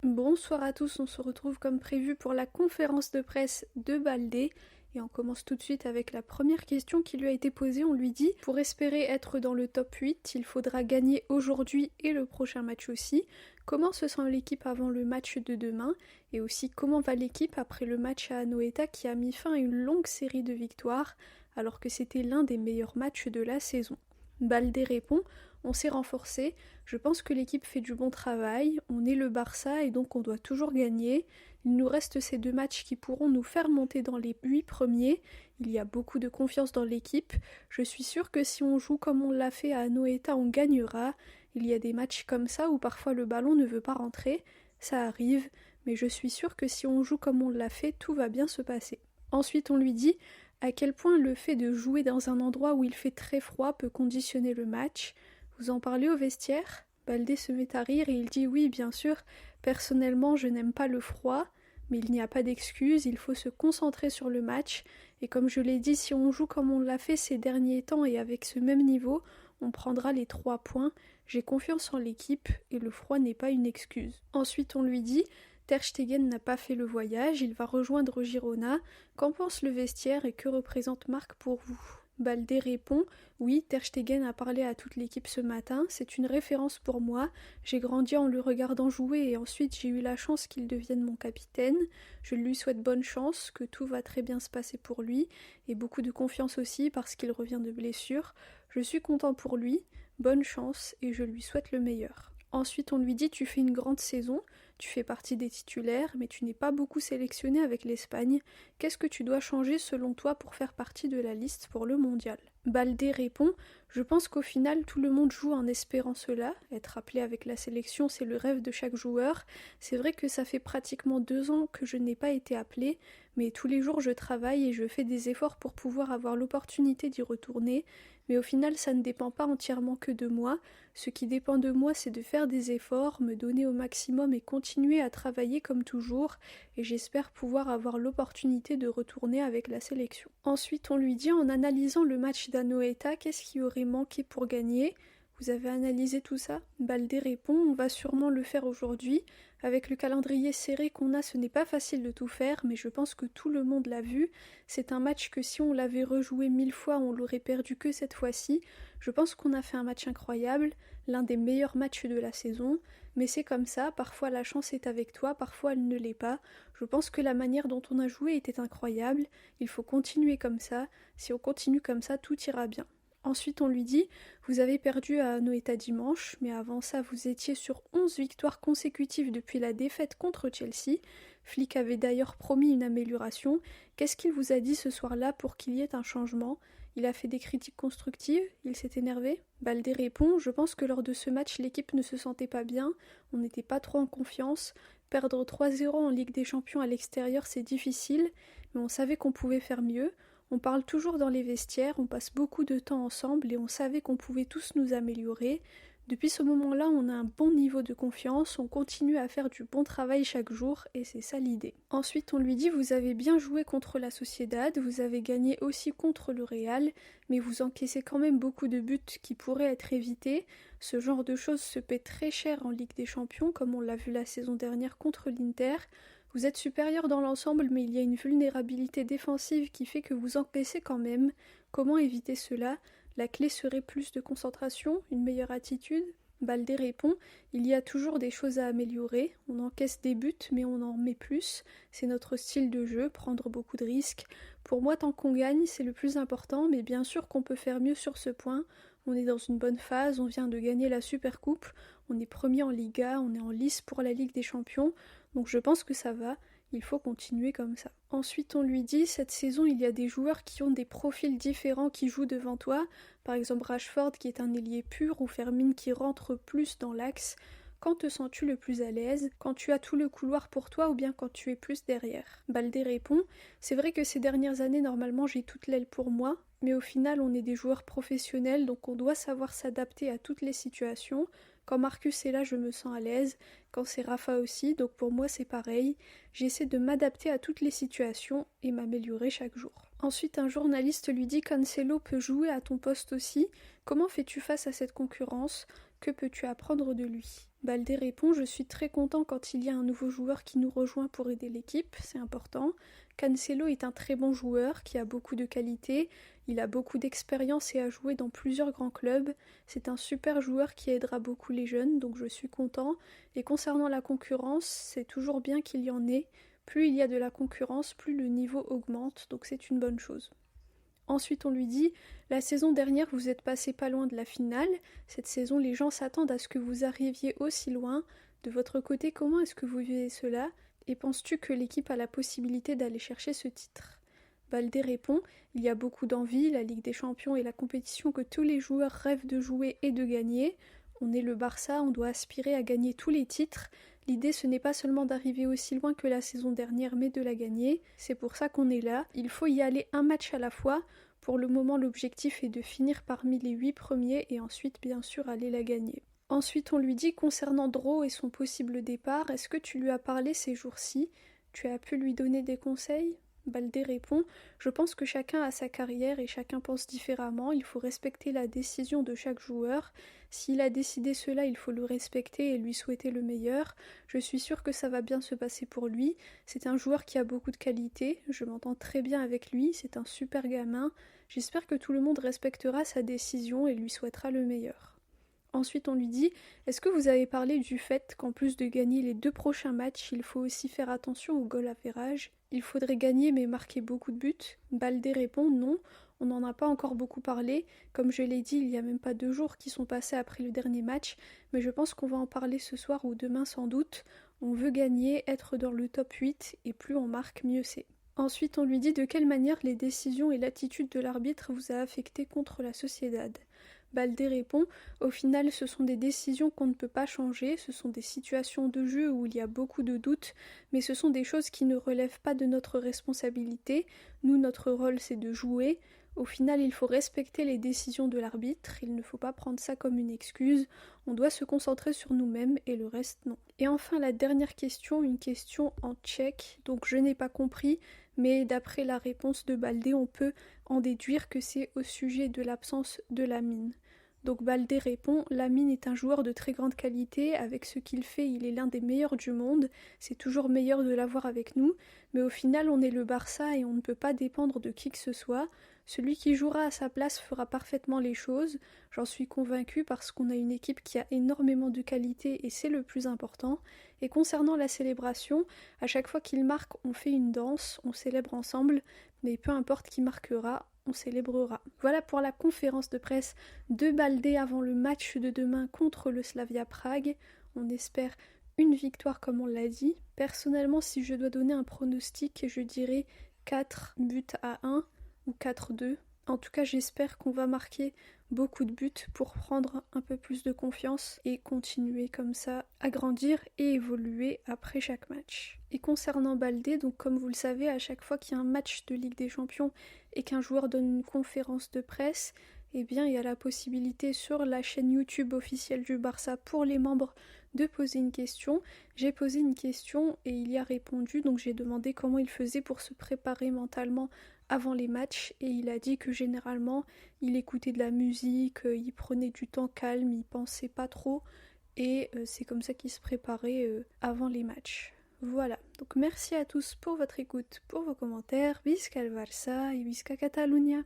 Bonsoir à tous, on se retrouve comme prévu pour la conférence de presse de Baldé. Et on commence tout de suite avec la première question qui lui a été posée. On lui dit: pour espérer être dans le top 8, il faudra gagner aujourd'hui et le prochain match aussi. Comment se sent l'équipe avant le match de demain? Et aussi comment va l'équipe après le match à Anoeta qui a mis fin à une longue série de victoires alors que c'était l'un des meilleurs matchs de la saison? Baldé répond: on s'est renforcé, je pense que l'équipe fait du bon travail, on est le Barça et donc on doit toujours gagner. Il nous reste ces 2 matchs qui pourront nous faire monter dans les 8 premiers. Il y a beaucoup de confiance dans l'équipe. Je suis sûre que si on joue comme on l'a fait à Anoeta, on gagnera. Il y a des matchs comme ça où parfois le ballon ne veut pas rentrer. Ça arrive, mais je suis sûre que si on joue comme on l'a fait, tout va bien se passer. Ensuite, on lui dit à quel point le fait de jouer dans un endroit où il fait très froid peut conditionner le match. Vous en parlez au vestiaire? Baldé se met à rire et il dit: oui, bien sûr, personnellement je n'aime pas le froid, mais il n'y a pas d'excuse, il faut se concentrer sur le match, et comme je l'ai dit, si on joue comme on l'a fait ces derniers temps et avec ce même niveau, on prendra les 3 points, j'ai confiance en l'équipe, et le froid n'est pas une excuse. Ensuite on lui dit: Ter Stegen n'a pas fait le voyage, il va rejoindre Girona, qu'en pense le vestiaire et que représente Marc pour vous? Baldé répond: oui, Ter Stegen a parlé à toute l'équipe ce matin, c'est une référence pour moi, j'ai grandi en le regardant jouer et ensuite j'ai eu la chance qu'il devienne mon capitaine, je lui souhaite bonne chance, que tout va très bien se passer pour lui, et beaucoup de confiance aussi parce qu'il revient de blessure, je suis content pour lui, bonne chance et je lui souhaite le meilleur. Ensuite on lui dit: tu fais une grande saison, tu fais partie des titulaires, mais tu n'es pas beaucoup sélectionné avec l'Espagne. Qu'est-ce que tu dois changer selon toi pour faire partie de la liste pour le mondial? Baldé répond: je pense qu'au final tout le monde joue en espérant cela. Être appelé avec la sélection, c'est le rêve de chaque joueur. C'est vrai que ça fait pratiquement 2 ans que je n'ai pas été appelé, mais tous les jours je travaille et je fais des efforts pour pouvoir avoir l'opportunité d'y retourner. Mais au final ça ne dépend pas entièrement que de moi. Ce qui dépend de moi, c'est de faire des efforts, me donner au maximum et continuer à travailler comme toujours, et j'espère pouvoir avoir l'opportunité de retourner avec la sélection. Ensuite on lui dit, en analysant le match d'Anoeta, qu'est-ce qui aurait manqué pour gagner? Vous avez analysé tout ça? Baldé répond: on va sûrement le faire aujourd'hui. Avec le calendrier serré qu'on a, ce n'est pas facile de tout faire, mais je pense que tout le monde l'a vu. C'est un match que si on l'avait rejoué 1000 fois, on l'aurait perdu que cette fois-ci. Je pense qu'on a fait un match incroyable, l'un des meilleurs matchs de la saison, mais c'est comme ça, parfois la chance est avec toi, parfois elle ne l'est pas. Je pense que la manière dont on a joué était incroyable, il faut continuer comme ça, si on continue comme ça, tout ira bien. Ensuite on lui dit: vous avez perdu à Anoeta dimanche, mais avant ça vous étiez sur 11 victoires consécutives depuis la défaite contre Chelsea. Flick avait d'ailleurs promis une amélioration. Qu'est-ce qu'il vous a dit ce soir-là pour qu'il y ait un changement? Il a fait des critiques constructives? Il s'est énervé? Baldé répond: je pense que lors de ce match l'équipe ne se sentait pas bien, on n'était pas trop en confiance. Perdre 3-0 en Ligue des Champions à l'extérieur c'est difficile, mais on savait qu'on pouvait faire mieux. On parle toujours dans les vestiaires, on passe beaucoup de temps ensemble et on savait qu'on pouvait tous nous améliorer. Depuis ce moment-là, on a un bon niveau de confiance, on continue à faire du bon travail chaque jour et c'est ça l'idée. Ensuite, on lui dit: vous avez bien joué contre la Sociedad, vous avez gagné aussi contre le Real, mais vous encaissez quand même beaucoup de buts qui pourraient être évités. Ce genre de choses se paie très cher en Ligue des Champions, comme on l'a vu la saison dernière contre l'Inter. Vous êtes supérieur dans l'ensemble, mais il y a une vulnérabilité défensive qui fait que vous encaissez quand même. Comment éviter cela? La clé serait plus de concentration, une meilleure attitude? Baldé répond: il y a toujours des choses à améliorer, on encaisse des buts mais on en met plus, c'est notre style de jeu, prendre beaucoup de risques. Pour moi, tant qu'on gagne, c'est le plus important, mais bien sûr qu'on peut faire mieux sur ce point. On est dans une bonne phase, on vient de gagner la Supercoupe, on est premier en Liga, on est en lice pour la Ligue des Champions, donc je pense que ça va, il faut continuer comme ça. Ensuite on lui dit: cette saison il y a des joueurs qui ont des profils différents qui jouent devant toi, par exemple Rashford qui est un ailier pur ou Fermin qui rentre plus dans l'axe. Quand te sens-tu le plus à l'aise? Quand tu as tout le couloir pour toi ou bien quand tu es plus derrière? Baldé répond: c'est vrai que ces dernières années normalement j'ai toute l'aile pour moi, mais au final on est des joueurs professionnels donc on doit savoir s'adapter à toutes les situations. Quand Marcus est là, je me sens à l'aise, quand c'est Rafa aussi, donc pour moi c'est pareil. J'essaie de m'adapter à toutes les situations et m'améliorer chaque jour. Ensuite, un journaliste lui dit: Cancelo peut jouer à ton poste aussi. Comment fais-tu face à cette concurrence? Que peux-tu apprendre de lui? Baldé répond: je suis très content quand il y a un nouveau joueur qui nous rejoint pour aider l'équipe, c'est important. Cancelo est un très bon joueur qui a beaucoup de qualité, il a beaucoup d'expérience et a joué dans plusieurs grands clubs. C'est un super joueur qui aidera beaucoup les jeunes, donc je suis content. Et concernant la concurrence, c'est toujours bien qu'il y en ait. Plus il y a de la concurrence, plus le niveau augmente, donc c'est une bonne chose. Ensuite, on lui dit: la saison dernière, vous êtes passé pas loin de la finale. Cette saison, les gens s'attendent à ce que vous arriviez aussi loin. De votre côté, comment est-ce que vous vivez cela? Et penses-tu que l'équipe a la possibilité d'aller chercher ce titre? Baldé répond: il y a beaucoup d'envie, la Ligue des Champions est la compétition que tous les joueurs rêvent de jouer et de gagner. On est le Barça, on doit aspirer à gagner tous les titres. L'idée, ce n'est pas seulement d'arriver aussi loin que la saison dernière, mais de la gagner. C'est pour ça qu'on est là. Il faut y aller un match à la fois. Pour le moment, l'objectif est de finir parmi les 8 premiers et ensuite, bien sûr, aller la gagner. Ensuite, on lui dit concernant Dro et son possible départ, est-ce que tu lui as parlé ces jours-ci? Tu as pu lui donner des conseils? Baldé répond: je pense que chacun a sa carrière et chacun pense différemment, il faut respecter la décision de chaque joueur. S'il a décidé cela, il faut le respecter et lui souhaiter le meilleur. Je suis sûre que ça va bien se passer pour lui. C'est un joueur qui a beaucoup de qualité, je m'entends très bien avec lui, c'est un super gamin. J'espère que tout le monde respectera sa décision et lui souhaitera le meilleur. Ensuite, on lui dit: est-ce que vous avez parlé du fait qu'en plus de gagner les 2 prochains matchs, il faut aussi faire attention au goal average? Il faudrait gagner mais marquer beaucoup de buts? Baldé répond: non, on n'en a pas encore beaucoup parlé. Comme je l'ai dit, il n'y a même pas 2 jours qui sont passés après le dernier match, mais je pense qu'on va en parler ce soir ou demain sans doute. On veut gagner, être dans le top 8, et plus on marque, mieux c'est. Ensuite, on lui dit de quelle manière les décisions et l'attitude de l'arbitre vous a affecté contre la Sociedad. Baldé répond: au final, ce sont des décisions qu'on ne peut pas changer, ce sont des situations de jeu où il y a beaucoup de doutes, mais ce sont des choses qui ne relèvent pas de notre responsabilité. Nous, notre rôle, c'est de jouer. Au final, il faut respecter les décisions de l'arbitre, il ne faut pas prendre ça comme une excuse, on doit se concentrer sur nous-mêmes et le reste non. Et enfin, la dernière question, une question en tchèque, donc je n'ai pas compris, mais d'après la réponse de Baldé, on peut en déduire que c'est au sujet de l'absence de Lamine. Donc Baldé répond: Lamine est un joueur de très grande qualité, avec ce qu'il fait, il est l'un des meilleurs du monde, c'est toujours meilleur de l'avoir avec nous, mais au final on est le Barça et on ne peut pas dépendre de qui que ce soit. Celui qui jouera à sa place fera parfaitement les choses, j'en suis convaincue parce qu'on a une équipe qui a énormément de qualité et c'est le plus important. Et concernant la célébration, à chaque fois qu'il marque, on fait une danse, on célèbre ensemble, mais peu importe qui marquera, on célébrera. Voilà pour la conférence de presse de Baldé avant le match de demain contre le Slavia Prague. On espère une victoire comme on l'a dit. Personnellement, si je dois donner un pronostic, je dirais 4-1 ou 4-2. En tout cas, j'espère qu'on va marquer beaucoup de buts pour prendre un peu plus de confiance et continuer comme ça à grandir et évoluer après chaque match. Et concernant Baldé, donc comme vous le savez, à chaque fois qu'il y a un match de Ligue des Champions et qu'un joueur donne une conférence de presse, eh bien il y a la possibilité sur la chaîne YouTube officielle du Barça pour les membres de poser une question. J'ai posé une question et il y a répondu, donc j'ai demandé comment il faisait pour se préparer mentalement avant les matchs et il a dit que généralement il écoutait de la musique, il prenait du temps calme, il pensait pas trop et c'est comme ça qu'il se préparait avant les matchs. Voilà, donc merci à tous pour votre écoute, pour vos commentaires, Visca el Barça et Visca Catalunya.